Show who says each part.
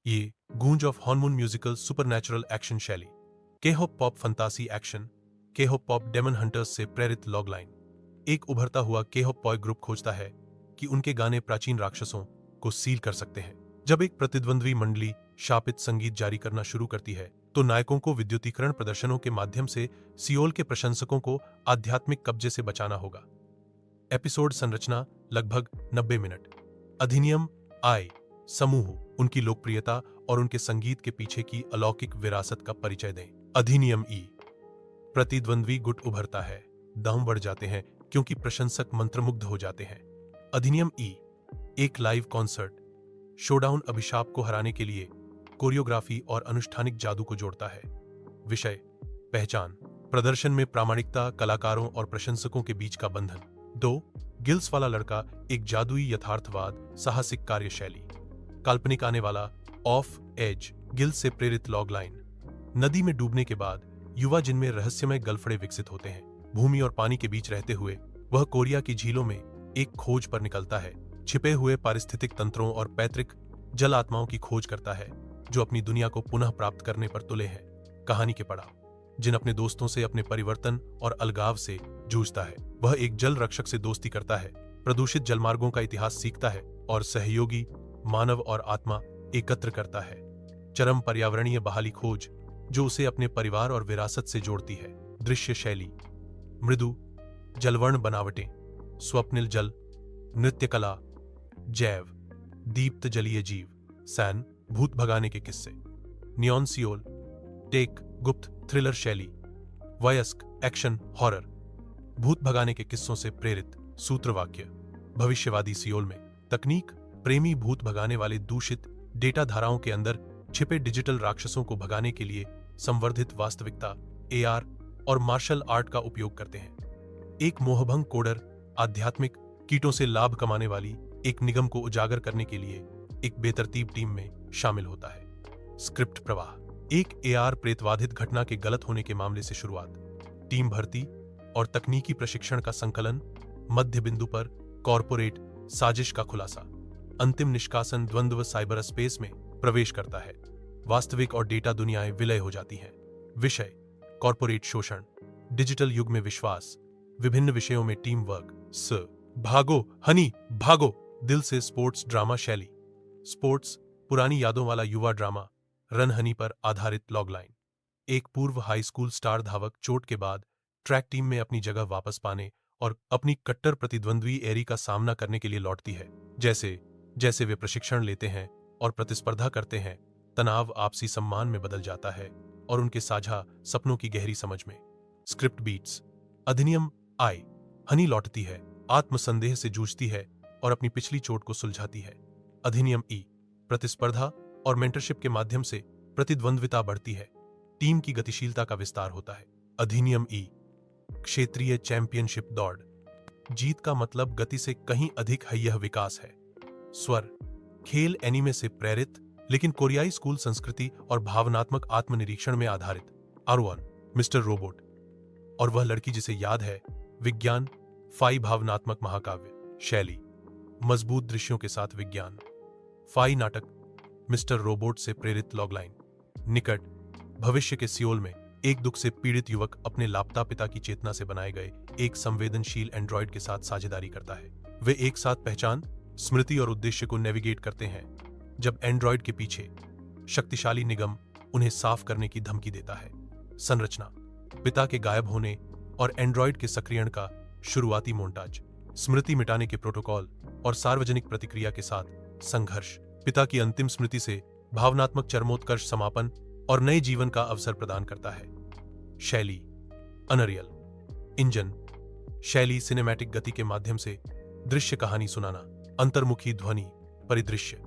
Speaker 1: ये गूंज of hormone musical supernatural action शैली, के-हॉप पॉप फंतासी एक्शन, के-हॉप पॉप डेमन हंटर्स से प्रेरित लॉगलाइन। एक उभरता हुआ के-हॉप बॉय ग्रुप खोजता है कि उनके गाने प्राचीन राक्षसों को सील कर सकते हैं। जब एक प्रतिद्वंद्वी मंडली शापित संगीत जारी करना शुरू करती है तो नायकों को विद्युतीकरण प्रदर्शनों के माध्यम से सियोल के प्रशंसकों को आध्यात्मिक कब्जे से बचाना होगा। एपिसोड संरचना लगभग 90 मिनट। अधिनियम आई समूह, उनकी लोकप्रियता और उनके संगीत के पीछे की अलौकिक विरासत का परिचय दें। अधिनियम ई, प्रतिद्वंद्वी गुट उभरता है, दांव बढ़ जाते हैं क्योंकि प्रशंसक मंत्रमुग्ध हो जाते हैं। अधिनियम ई, एक लाइव कॉन्सर्ट शोडाउन अभिशाप को हराने के लिए कोरियोग्राफी और अनुष्ठानिक जादू को जोड़ता है। विषय पहचान, प्रदर्शन में प्रामाणिकता, कलाकारों और प्रशंसकों के बीच का बंधन। 2 गिल्स वाला लड़का, एक जादुई यथार्थवाद साहसिक कार्यशैली। काल्पनिक आने वाला ऑफ एज गिल्स से प्रेरित लॉग लाइन। नदी में डूबने के बाद युवा जिनमें रहस्यमय गलफड़े विकसित होते हैं। भूमि और पानी के बीच रहते हुए वह कोरिया की झीलों में एक खोज पर निकलता है, छिपे हुए पारिस्थितिक तंत्रों और पैतृक जल आत्माओं की खोज करता है जो अपनी दुनिया को पुनः प्राप्त करने पर तुले हैं। कहानी के पड़ाव, जिन अपने दोस्तों से, अपने परिवर्तन और अलगाव से जूझता है। वह एक जल रक्षक से दोस्ती करता है, प्रदूषित जलमार्गों का इतिहास सीखता है और सहयोगी मानव और आत्मा एकत्र करता है। चरम पर्यावरणीय बहाली खोज जो उसे अपने परिवार और विरासत से जोड़ती है। दृश्य शैली, मृदु जलवर्ण बनावटें, स्वप्निल जल, नृत्य कला, जैव दीप्त जलीय जीव, सैन भूत भगाने के किस्से। नियॉन सियोल, टेक गुप्त थ्रिलर शैली, वयस्क एक्शन हॉरर, भूत भगाने के किस्सों से प्रेरित सूत्रवाक्य। भविष्यवादी सियोल में तकनीक प्रेमी भूत भगाने वाले दूषित डेटा धाराओं के अंदर छिपे डिजिटल राक्षसों को भगाने के लिए संवर्धित वास्तविकता, AR और मार्शल आर्ट का उपयोग करते हैं। एक मोहभंग कोडर आध्यात्मिक कीटों से लाभ कमाने वाली एक निगम को उजागर करने के लिए एक बेतरतीब टीम में शामिल होता है। स्क्रिप्ट प्रवाह, एक AR प्रेतवाधित घटना के गलत होने के मामले से शुरुआत, टीम भर्ती और तकनीकी प्रशिक्षण का संकलन, मध्य बिंदु पर कॉरपोरेट साजिश का खुलासा, अंतिम निष्कासन द्वंद्व साइबर स्पेस में प्रवेश करता है। वास्तविक और डेटा दुनियाएं विलय हो जाती हैं। विषय कॉरपोरेट शोषण, डिजिटल युग में विश्वास, विभिन्न विषयों में टीम वर्क। भागो हनी भागो, दिल से स्पोर्ट्स ड्रामा शैली। स्पोर्ट्स पुरानी यादों वाला युवा ड्रामा रन हनी पर आधारित लॉगलाइन। एक पूर्व हाई स्कूल स्टार धावक चोट के बाद ट्रैक टीम में अपनी जगह वापस पाने और अपनी कट्टर प्रतिद्वंद्वी एरी का सामना करने के लिए लौटती है। जैसे जैसे वे प्रशिक्षण लेते हैं और प्रतिस्पर्धा करते हैं, तनाव आपसी सम्मान में बदल जाता है और उनके साझा सपनों की गहरी समझ में। स्क्रिप्ट बीट्स, अधिनियम आई, हनी लौटती है, आत्मसंदेह से जूझती है और अपनी पिछली चोट को सुलझाती है। अधिनियम ई, प्रतिस्पर्धा और मेंटरशिप के माध्यम से प्रतिद्वंद्विता बढ़ती है, टीम की गतिशीलता का विस्तार होता है। अधिनियम ई, क्षेत्रीय चैंपियनशिप दौड़, जीत का मतलब गति से कहीं अधिक है, यह विकास है। स्वर, खेल एनीमे से प्रेरित लेकिन कोरियाई स्कूल संस्कृति और भावनात्मक आत्मनिरीक्षण में आधारित। आर1 मिस्टर रोबोट और वह लड़की जिसे याद है, विज्ञान फाई भावनात्मक महाकाव्य शैली, मजबूत दृश्यों के साथ विज्ञान। फाई नाटक मिस्टर रोबोट से प्रेरित लॉगलाइन। निकट भविष्य के सियोल में एक दुख से पीड़ित युवक अपने लापता पिता की चेतना से बनाए गए एक संवेदनशील एंड्रॉयड के साथ साझेदारी करता है। वे एक साथ पहचान, स्मृति और उद्देश्य को नेविगेट करते हैं जब एंड्रॉयड के पीछे शक्तिशाली निगम उन्हें साफ करने की धमकी देता है। संरचना, पिता के गायब होने और एंड्रॉयड के सक्रियण का शुरुआती मोन्टाज, स्मृति मिटाने के प्रोटोकॉल और सार्वजनिक प्रतिक्रिया के साथ संघर्ष, पिता की अंतिम स्मृति से भावनात्मक चरमोत्कर्ष समापन और नए जीवन का अवसर प्रदान करता है। शैली, अनरियल इंजन शैली, सिनेमैटिक गति के माध्यम से दृश्य कहानी सुनाना, अंतर्मुखी ध्वनि परिदृश्य,